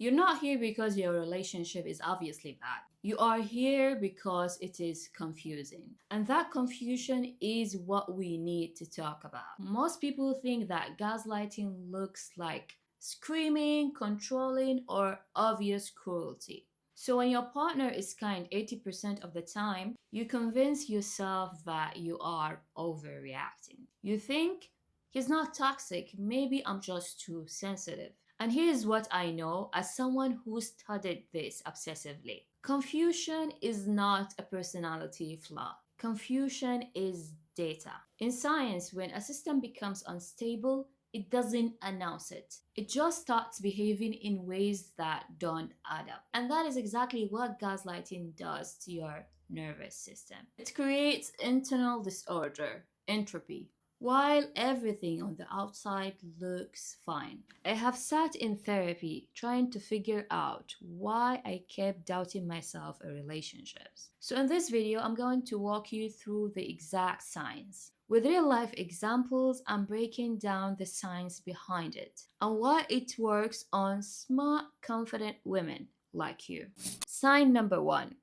You're not here because your relationship is obviously bad. You are here because it is confusing. And that confusion is what we need to talk about. Most people think that gaslighting looks like screaming, controlling, or obvious cruelty. So when your partner is kind 80% of the time, you convince yourself that you are overreacting. You think he's not toxic, maybe I'm just too sensitive. And here's what I know as someone who studied this obsessively. Confusion is not a personality flaw. Confusion is data. In science, when a system becomes unstable, it doesn't announce it. It just starts behaving in ways that don't add up. And that is exactly what gaslighting does to your nervous system. It creates internal disorder, entropy, while everything on the outside looks fine. I have sat in therapy trying to figure out why I kept doubting myself in relationships. So in this video, I'm going to walk you through the exact signs. With real life examples, I'm breaking down the science behind it and why it works on smart, confident women like you. Sign number one.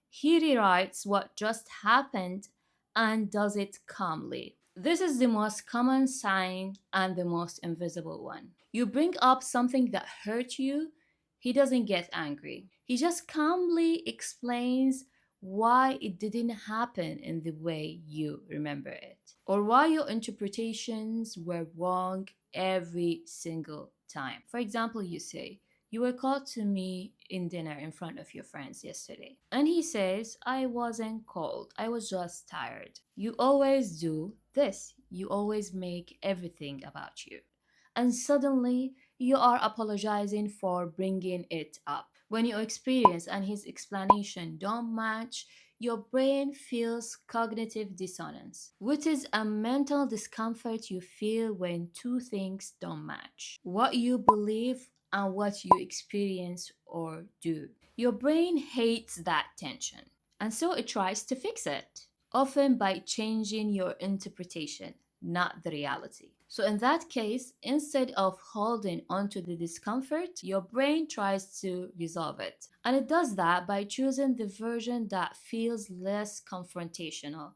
He rewrites what just happened and does it calmly. This is the most common sign and the most invisible one. You bring up something that hurt you, he doesn't get angry. He just calmly explains why it didn't happen in the way you remember it, or why your interpretations were wrong every single time. For example, you say, "You were called to me in dinner in front of your friends yesterday." And he says, "I wasn't called, I was just tired. You always do this. You always make everything about you." And suddenly, you are apologizing for bringing it up. When your experience and his explanation don't match, your brain feels cognitive dissonance, which is a mental discomfort you feel when two things don't match: what you believe and what you experience or do. Your brain hates that tension, and so it tries to fix it, often by changing your interpretation, not the reality. So, in that case, instead of holding onto the discomfort, your brain tries to resolve it. And it does that by choosing the version that feels less confrontational,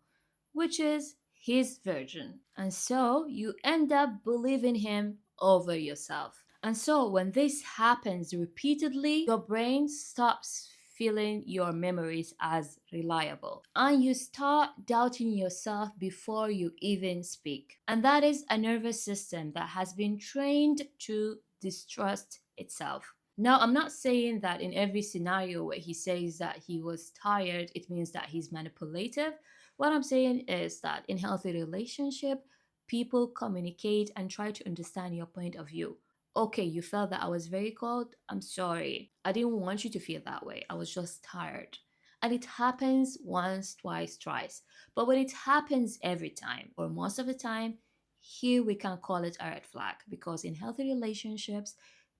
which is his version. And so you end up believing him over yourself. And so when this happens repeatedly, your brain stops feeling your memories as reliable and you start doubting yourself before you even speak. And that is a nervous system that has been trained to distrust itself. Now, I'm not saying that in every scenario where he says that he was tired, it means that he's manipulative. What I'm saying is that in healthy relationship, people communicate and try to understand your point of view. Okay, you felt that I was very cold. I'm sorry. I didn't want you to feel that way. I was just tired. And it happens once, twice, thrice. But when it happens every time or most of the time, here we can call it a red flag, because in healthy relationships,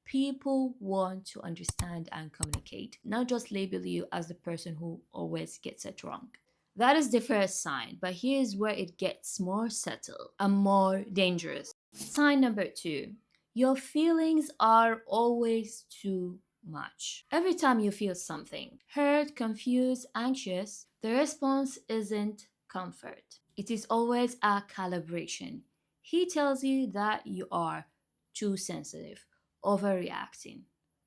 people want to understand and communicate, not just label you as the person who always gets it wrong. That is the first sign, but here's where it gets more subtle and more dangerous. Sign number two: your feelings are always too much. Every time you feel something, hurt, confused, anxious, the response isn't comfort. It is always a calibration. He tells you that you are too sensitive, overreacting,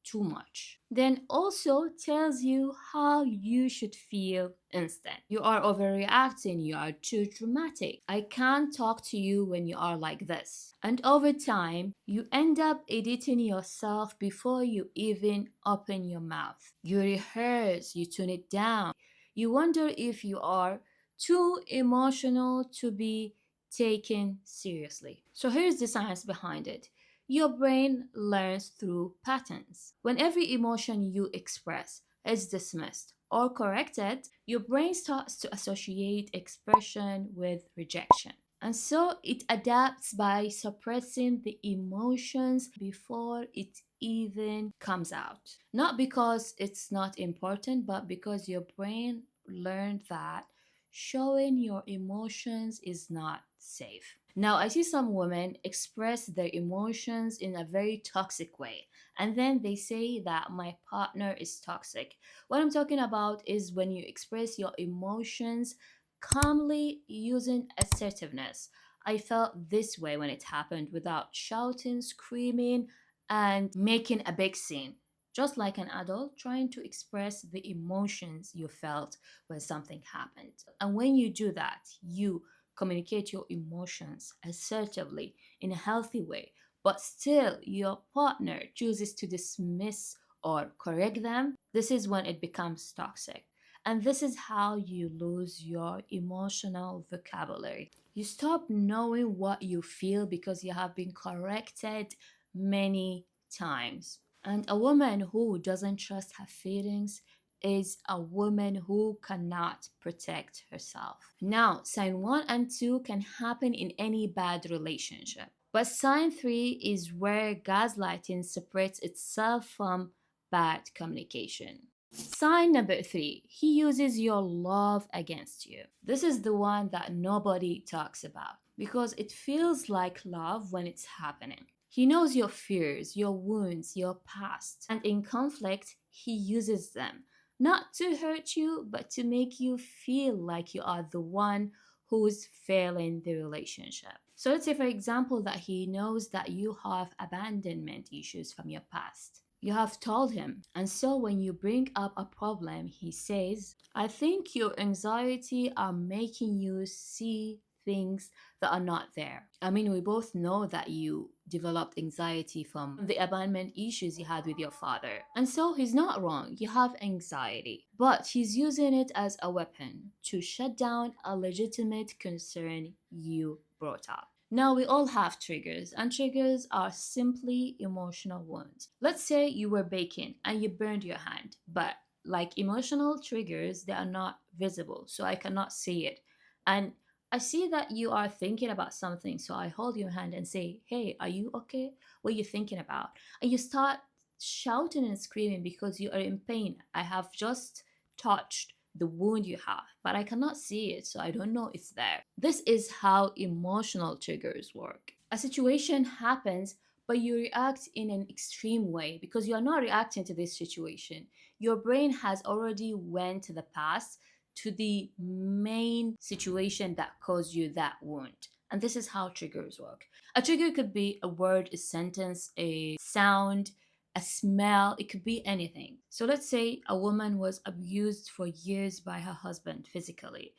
too much. Then also tells you how you should feel instead. You are overreacting, you are too dramatic. I can't talk to you when you are like this. And over time, you end up editing yourself before you even open your mouth. You rehearse, you tune it down. You wonder if you are too emotional to be taken seriously. So here's the science behind it. Your brain learns through patterns. When every emotion you express is dismissed or corrected, your brain starts to associate expression with rejection. And so it adapts by suppressing the emotions before it even comes out. Not because it's not important, but because your brain learned that showing your emotions is not safe. Now, I see some women express their emotions in a very toxic way, and then they say that my partner is toxic. What I'm talking about is when you express your emotions calmly using assertiveness. I felt this way when it happened without shouting, screaming, and making a big scene. Just like an adult trying to express the emotions you felt when something happened. And when you do that, you communicate your emotions assertively in a healthy way, but still your partner chooses to dismiss or correct them, this is when it becomes toxic. And this is how you lose your emotional vocabulary. You stop knowing what you feel because you have been corrected many times. And a woman who doesn't trust her feelings is a woman who cannot protect herself. Now, sign 1 and 2 can happen in any bad relationship. But sign 3 is where gaslighting separates itself from bad communication. Sign number 3, he uses your love against you. This is the one that nobody talks about because it feels like love when it's happening. He knows your fears, your wounds, your past, and in conflict, he uses them not to hurt you, but to make you feel like you are the one who's failing the relationship. So let's say, for example, that he knows that you have abandonment issues from your past. You have told him. And so when you bring up a problem, he says, I think your anxiety are making you see things that are not there. I mean, we both know that you developed anxiety from the abandonment issues you had with your father. And so he's not wrong. You have anxiety. But he's using it as a weapon to shut down a legitimate concern you brought up. Now, we all have triggers, and triggers are simply emotional wounds. Let's say you were baking and you burned your hand, but like emotional triggers, they are not visible, so I cannot see it. And I see that you are thinking about something, so I hold your hand and say, hey, are you okay? What are you thinking about? And you start shouting and screaming because you are in pain. I have just touched the wound you have, but I cannot see it, so I don't know it's there. This is how emotional triggers work. A situation happens, but you react in an extreme way because you are not reacting to this situation. Your brain has already went to the past, to the main situation that caused you that wound. And this is how triggers work. A trigger could be a word, a sentence, a sound, a smell, it could be anything. So let's say a woman was abused for years by her husband physically,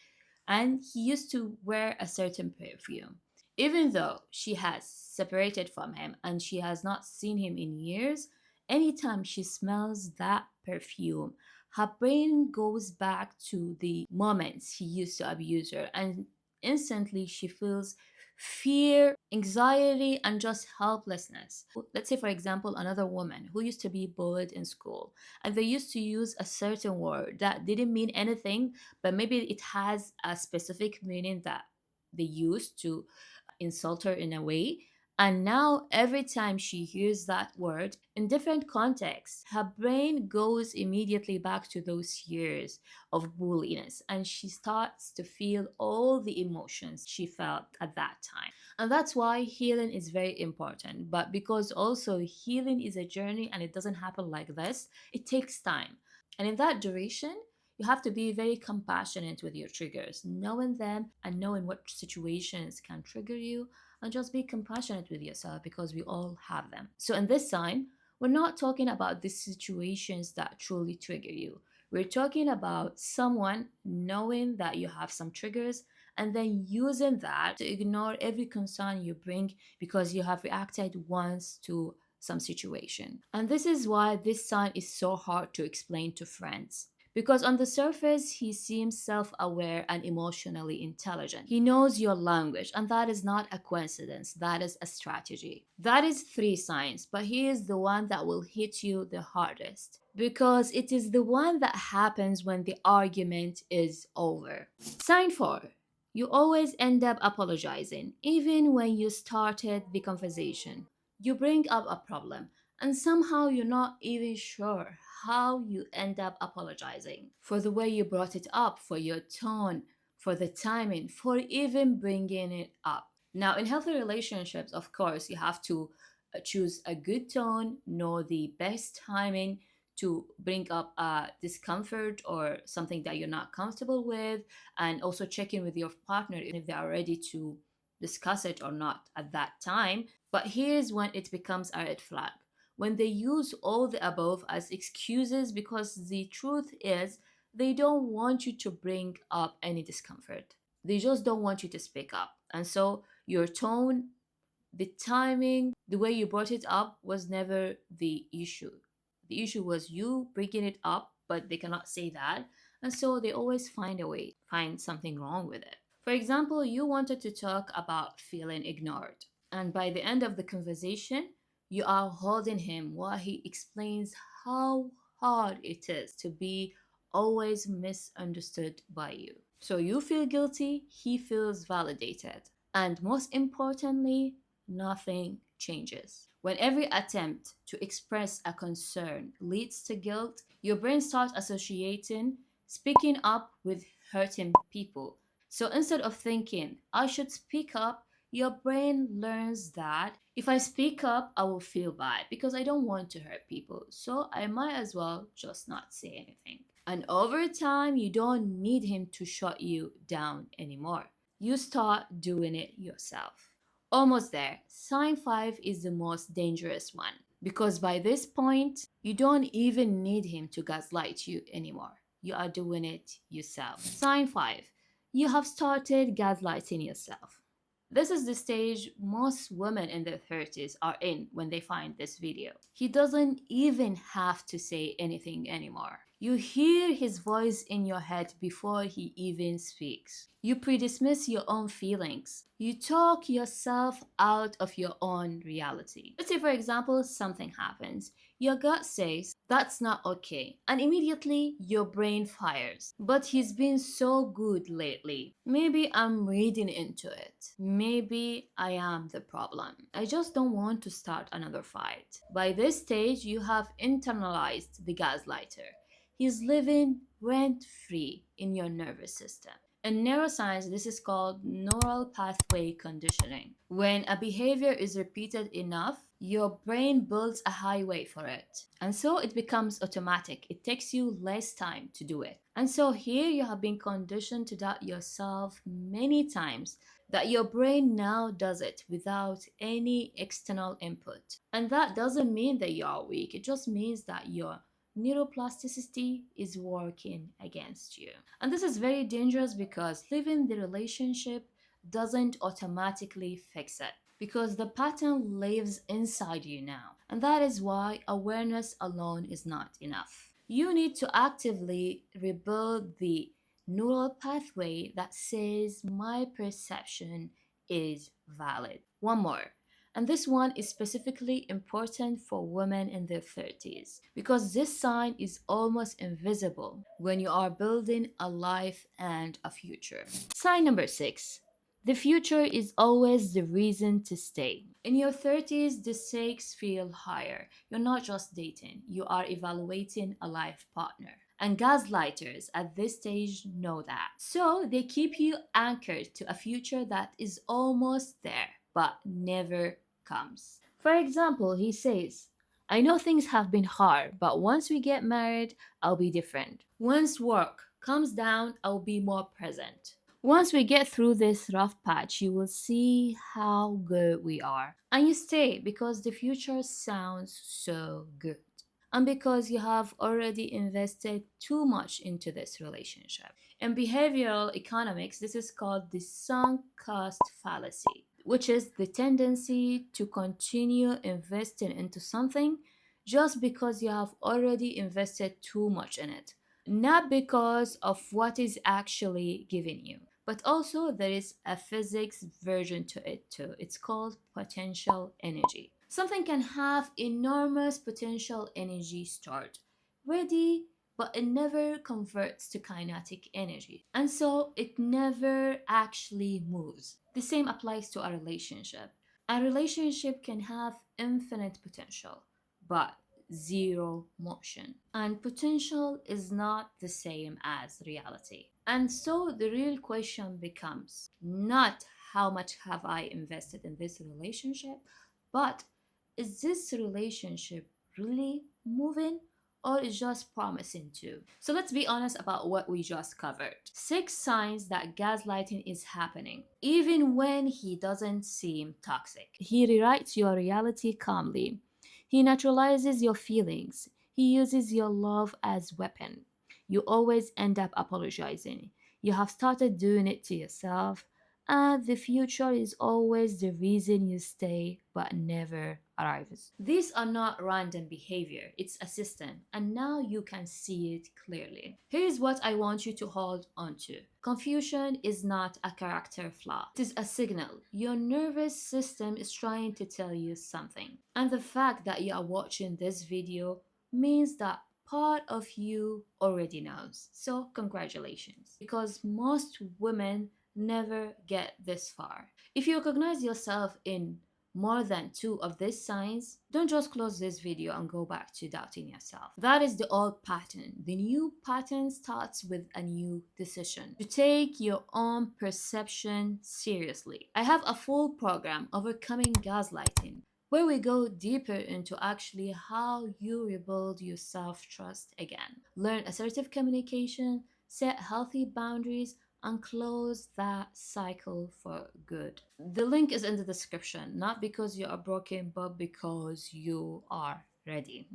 and he used to wear a certain perfume. Even though she has separated from him and she has not seen him in years, anytime she smells that perfume, her brain goes back to the moments he used to abuse her, and instantly she feels fear, anxiety, and just helplessness. Let's say, for example, another woman who used to be bullied in school, and they used to use a certain word that didn't mean anything, but maybe it has a specific meaning that they used to insult her in a way. And now, every time she hears that word in different contexts, her brain goes immediately back to those years of bulliness and she starts to feel all the emotions she felt at that time. And that's why healing is very important. But because also healing is a journey and it doesn't happen like this, it takes time. And in that duration, you have to be very compassionate with your triggers, knowing them and knowing what situations can trigger you, and just be compassionate with yourself because we all have them. So, in this sign, we're not talking about the situations that truly trigger you. We're talking about someone knowing that you have some triggers and then using that to ignore every concern you bring because you have reacted once to some situation. And this is why this sign is so hard to explain to friends. Because on the surface, he seems self aware and emotionally intelligent. He knows your language, and that is not a coincidence, that is a strategy. That is three signs, but he is the one that will hit you the hardest. Because it is the one that happens when the argument is over. Sign 4. You always end up apologizing, even when you started the conversation. You bring up a problem, and somehow you're not even sure how you end up apologizing for the way you brought it up, for your tone, for the timing, for even bringing it up. Now, in healthy relationships, of course, you have to choose a good tone, know the best timing to bring up discomfort or something that you're not comfortable with, and also check in with your partner if they are ready to discuss it or not at that time. But here's when it becomes a red flag: when they use all the above as excuses, because the truth is they don't want you to bring up any discomfort. They just don't want you to speak up. And so your tone, the timing, the way you brought it up was never the issue. The issue was you bringing it up, but they cannot say that. And so they always find a way, find something wrong with it. For example, you wanted to talk about feeling ignored. And by the end of the conversation, you are holding him while he explains how hard it is to be always misunderstood by you. So you feel guilty, he feels validated. And most importantly, nothing changes. When every attempt to express a concern leads to guilt, your brain starts associating speaking up with hurting people. So instead of thinking, I should speak up, your brain learns that if I speak up, I will feel bad because I don't want to hurt people. So I might as well just not say anything. And over time, you don't need him to shut you down anymore. You start doing it yourself. Almost there. Sign 5 is the most dangerous one because by this point, you don't even need him to gaslight you anymore. You are doing it yourself. Sign 5. You have started gaslighting yourself. This is the stage most women in their 30s are in when they find this video. He doesn't even have to say anything anymore. You hear his voice in your head before he even speaks. You pre-dismiss your own feelings. You talk yourself out of your own reality. Let's say, for example, something happens. Your gut says, that's not okay. And immediately your brain fires. But he's been so good lately. Maybe I'm reading into it. Maybe I am the problem. I just don't want to start another fight. By this stage, you have internalized the gaslighter. He's living rent free in your nervous system. In neuroscience, this is called neural pathway conditioning. When a behavior is repeated enough, your brain builds a highway for it. And so it becomes automatic. It takes you less time to do it. And so here you have been conditioned to doubt yourself many times that your brain now does it without any external input. And that doesn't mean that you are weak, it just means that your neuroplasticity is working against you. And this is very dangerous because leaving the relationship doesn't automatically fix it because the pattern lives inside you now. And that is why awareness alone is not enough. You need to actively rebuild the neural pathway that says my perception is valid. One more. And this one is specifically important for women in their 30s because this sign is almost invisible when you are building a life and a future. Sign number 6. The future is always the reason to stay. In your 30s, the stakes feel higher. You're not just dating, you are evaluating a life partner. And gaslighters at this stage know that. So they keep you anchored to a future that is almost there but never comes. For example, he says, I know things have been hard, but once we get married, I'll be different. Once work comes down, I'll be more present. Once we get through this rough patch, you will see how good we are. And you stay because the future sounds so good. And because you have already invested too much into this relationship. In behavioral economics, this is called the sunk cost fallacy, which is the tendency to continue investing into something just because you have already invested too much in it, not because of what is actually giving you. But also, there is a physics version to it too. It's called potential energy. Something can have enormous potential energy stored, ready, but it never converts to kinetic energy. And so it never actually moves. The same applies to a relationship. A relationship can have infinite potential, but zero motion. And potential is not the same as reality. And so the real question becomes not how much have I invested in this relationship, but is this relationship really moving or is just promising to? So let's be honest about what we just covered. 6 signs that gaslighting is happening, even when he doesn't seem toxic. He rewrites your reality calmly. He naturalizes your feelings. He uses your love as weapon. You always end up apologizing. You have started doing it to yourself, and the future is always the reason you stay but never arrives. These are not random behavior, it's a system, and now you can see it clearly. Here's what I want you to hold on to. Confusion is not a character flaw, it is a signal. Your nervous system is trying to tell you something. And the fact that you are watching this video means that part of you already knows. So, congratulations. Because most women never get this far. If you recognize yourself in more than 2 of these signs, don't just close this video and go back to doubting yourself. That is the old pattern. The new pattern starts with a new decision to take your own perception seriously. I have a full program, Overcoming Gaslighting, where we go deeper into actually how you rebuild your self trust again. Learn assertive communication, set healthy boundaries, and close that cycle for good. The link is in the description, not because you are broken, but because you are ready.